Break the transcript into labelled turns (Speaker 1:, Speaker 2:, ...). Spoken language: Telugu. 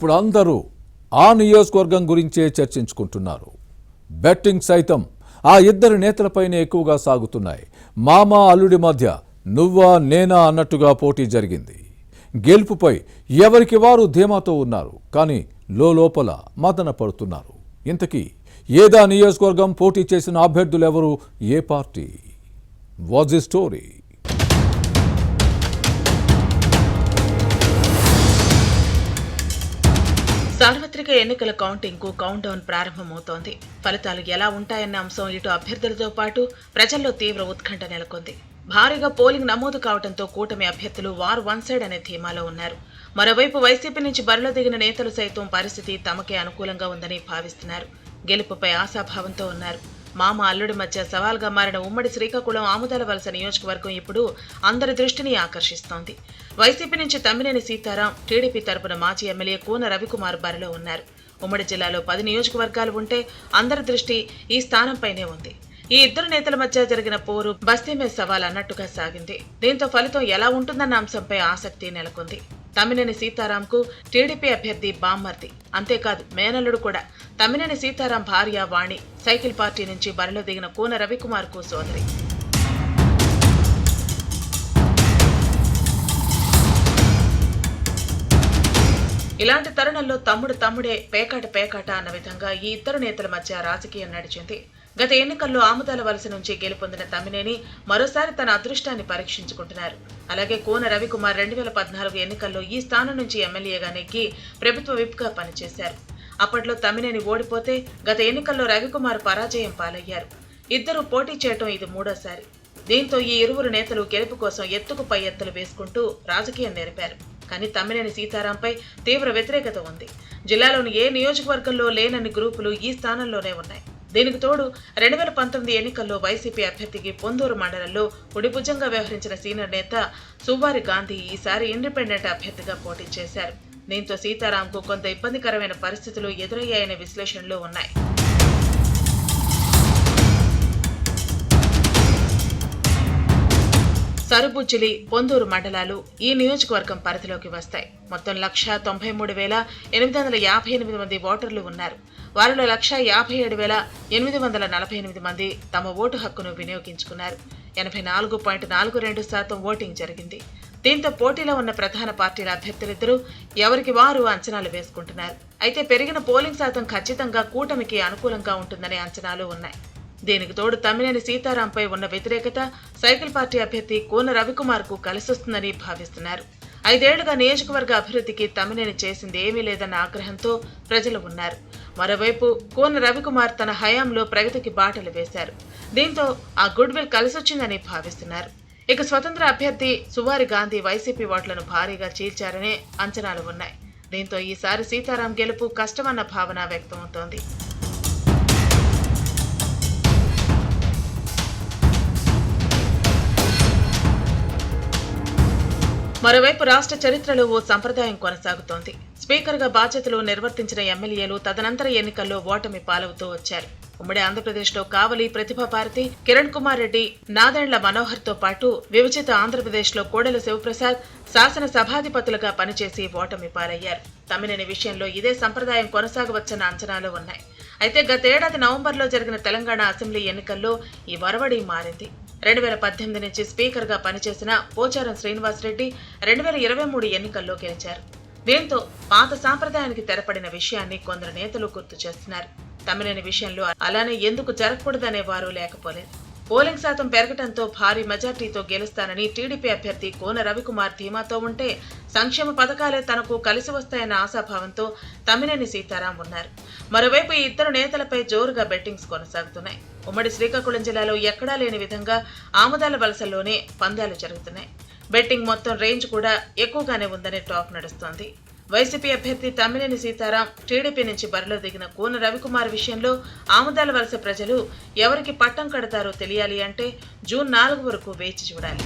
Speaker 1: ఇప్పుడు అందరూ ఆ నియోజకవర్గం గురించే చర్చించుకుంటున్నారు. బెట్టింగ్ సైతం ఆ ఇద్దరు నేతలపైనే ఎక్కువగా సాగుతున్నాయి. మామ అల్లుడి మధ్య నువ్వా నేనా అన్నట్టుగా పోటీ జరిగింది. గెలుపుపై ఎవరికి వారు ధీమాతో ఉన్నారు, కానీ లోపల మదన పడుతున్నారు. ఇంతకీ ఏదా నియోజకవర్గం పోటీ చేసిన అభ్యర్థులెవరు, ఏ పార్టీ? What's the story?
Speaker 2: సార్వత్రిక ఎన్నికల కౌంటింగ్ కు కౌంట్ డౌన్ ప్రారంభమవుతోంది. ఫలితాలు ఎలా ఉంటాయన్న అంశం ఇటు అభ్యర్థులతో పాటు ప్రజల్లో తీవ్ర ఉత్కంఠ నెలకొంది. భారీగా పోలింగ్ నమోదు కావడంతో కూటమి అభ్యర్థులు వార్ వన్ సైడ్ అనే ధీమాలో ఉన్నారు. మరోవైపు వైసీపీ నుంచి బరిలో దిగిన నేతలు సైతం పరిస్థితి తమకే అనుకూలంగా ఉందని భావిస్తున్నారు. గెలుపుపై ఆశాభావంతో ఉన్నారు. మామ అల్లుడి మధ్య సవాల్గా మారిన ఉమ్మడి శ్రీకాకుళం ఆముదాల వలస నియోజకవర్గం ఇప్పుడు అందరి దృష్టిని ఆకర్షిస్తోంది. వైసీపీ నుంచి తమ్మినేని సీతారాం, టీడీపీ తరపున మాజీ ఎమ్మెల్యే కూన రవికుమార్ బరిలో ఉన్నారు. ఉమ్మడి జిల్లాలో 10 నియోజకవర్గాలు ఉంటే అందరి దృష్టి ఈ స్థానంపైనే ఉంది. ఈ ఇద్దరు నేతల మధ్య జరిగిన పోరు బస్తీ మీద సవాల్ అన్నట్టుగా సాగింది. దీంతో ఫలితం ఎలా ఉంటుందన్న అంశంపై ఆసక్తి నెలకొంది. తమ్మినేని సీతారాంకు టీడీపీ అభ్యర్థి బామ్మర్ది, అంతేకాదు మేనల్లుడు కూడా. తమ్మినేని సీతారాం భార్య వాణి సైకిల్ పార్టీ నుంచి బరిలో దిగిన కూన రవికుమార్ కు సోదరి. ఇలాంటి తరుణంలో తమ్ముడే పేకాట అన్న విధంగా ఈ ఇద్దరు నేతల మధ్య రాజకీయం నడిచింది. గత ఎన్నికల్లో ఆముదాల వలస నుంచి గెలుపొందిన తమ్మినేని మరోసారి తన అదృష్టాన్ని పరీక్షించుకుంటున్నారు. అలాగే కూన రవికుమార్ 2014 ఎన్నికల్లో ఈ స్థానం నుంచి ఎమ్మెల్యేగా నెగ్గి ప్రభుత్వ విప్గా పనిచేశారు. అప్పట్లో తమ్మినేని ఓడిపోతే గత ఎన్నికల్లో రవికుమార్ పరాజయం పాలయ్యారు. ఇద్దరు పోటీ చేయటం ఇది మూడోసారి. దీంతో ఈ ఇరువురు నేతలు గెలుపు కోసం ఎత్తుకు పై ఎత్తులు వేసుకుంటూ రాజకీయం నేర్పారు. కానీ తమ్మినేని సీతారాంపై తీవ్ర వ్యతిరేకత ఉంది. జిల్లాలోని ఏ నియోజకవర్గంలో లేనన్ని గ్రూపులు ఈ స్థానంలోనే ఉన్నాయి. దీనికి తోడు 2019 ఎన్నికల్లో వైసీపీ అభ్యర్థికి పొందూరు మండలంలో ఉడిభుజంగా వ్యవహరించిన సీనియర్ నేత సువారి గాంధీ ఈసారి ఇండిపెండెంట్ అభ్యర్థిగా పోటీ చేశారు. దీంతో సీతారాంకు కొంత ఇబ్బందికరమైన పరిస్థితులు ఎదురయ్యాయనే విశ్లేషణలు ఉన్నాయి. సరుబుజ్జిలి, పొందూరు మండలాలు ఈ నియోజకవర్గం పరిధిలోకి వస్తాయి. మొత్తం 1,93,858 మంది ఓటర్లు ఉన్నారు. వారిలో 1,57,848 మంది తమ ఓటు హక్కును వినియోగించుకున్నారు. 84.42% ఓటింగ్ జరిగింది. దీంతో పోటీలో ఉన్న ప్రధాన పార్టీల అభ్యర్థులిద్దరూ ఎవరికి వారు అంచనాలు వేసుకుంటున్నారు. అయితే పెరిగిన పోలింగ్ శాతం ఖచ్చితంగా కూటమికి అనుకూలంగా ఉంటుందనే అంచనాలు ఉన్నాయి. దీనికి తోడు తమ్మినేని సీతారాంపై ఉన్న వ్యతిరేకత సైకిల్ పార్టీ అభ్యర్థి కూన రవికుమార్ కు కలిసొస్తుందని భావిస్తున్నారు. 5 ఏళ్లుగా నియోజకవర్గ అభివృద్ధికి తమ్మినేని చేసింది ఏమీ లేదన్న ఆగ్రహంతో ప్రజలు ఉన్నారు. మరోవైపు కూన రవికుమార్ తన హయాంలో ప్రగతికి బాటలు వేశారు. దీంతో ఆ గుడ్ విల్ కలిసొచ్చిందని భావిస్తున్నారు. ఇక స్వతంత్ర అభ్యర్థి సువారి గాంధీ వైసీపీ ఓట్లను భారీగా చీల్చారనే అంచనాలు ఉన్నాయి. దీంతో ఈసారి సీతారాం గెలుపు కష్టమన్న భావన వ్యక్తమవుతోంది. మరోవైపు రాష్ట్ర చరిత్రలో ఓ సంప్రదాయం కొనసాగుతోంది. స్పీకర్గా బాధ్యతలు నిర్వర్తించిన ఎమ్మెల్యేలు తదనంతర ఎన్నికల్లో ఓటమి పాలవుతూ వచ్చారు. ఉమ్మడి ఆంధ్రప్రదేశ్లో కావలి ప్రతిభాభారతి, కిరణ్ కుమార్ రెడ్డి, నాదెండ్ల మనోహర్ తో పాటు విభజిత ఆంధ్రప్రదేశ్లో కోడెల శివప్రసాద్ శాసన సభాధిపతులుగా పనిచేసి ఓటమి పాలయ్యారు. తమ్మినేని విషయంలో ఇదే సంప్రదాయం కొనసాగవచ్చన్న అంచనాలు ఉన్నాయి. అయితే గతేడాది నవంబర్లో జరిగిన తెలంగాణ అసెంబ్లీ ఎన్నికల్లో ఈ వరవడి మారింది. 2018 నుంచి స్పీకర్గా పనిచేసిన పోచారం శ్రీనివాసరెడ్డి 2023 ఎన్నికల్లో గెలిచారు. దీంతో పాత సాంప్రదాయానికి తెరపడిన విషయాన్ని కొందరు నేతలు గుర్తు చేస్తున్నారు. తమ్మినేని విషయంలో అలానే ఎందుకు జరగకూడదనే వారు లేకపోలేదు. పోలింగ్ శాతం పెరగడంతో భారీ మెజార్టీతో గెలుస్తానని టీడీపీ అభ్యర్థి కూన రవికుమార్ ధీమాతో ఉంటే సంక్షేమ పథకాలే తనకు కలిసి వస్తాయన్న ఆశాభావంతో తమ్మినేని సీతారాం ఉన్నారు. మరోవైపు ఈ ఇద్దరు నేతలపై జోరుగా బెట్టింగ్స్ కొనసాగుతున్నాయి. ఉమ్మడి శ్రీకాకుళం జిల్లాలో ఎక్కడా లేని విధంగా ఆముదాల వలసల్లోనే పందాలు జరుగుతున్నాయి. బెట్టింగ్ మొత్తం రేంజ్ కూడా ఎక్కువగానే ఉందనే టాక్ నడుస్తోంది. వైసీపీ అభ్యర్థి తమ్మినేని సీతారాం, టీడీపీ నుంచి బరిలో దిగిన కూన రవికుమార్ విషయంలో ఆముదాల వలస ప్రజలు ఎవరికి పట్టం కడతారో తెలియాలి అంటే జూన్ 4 వరకు వేచి చూడాలి.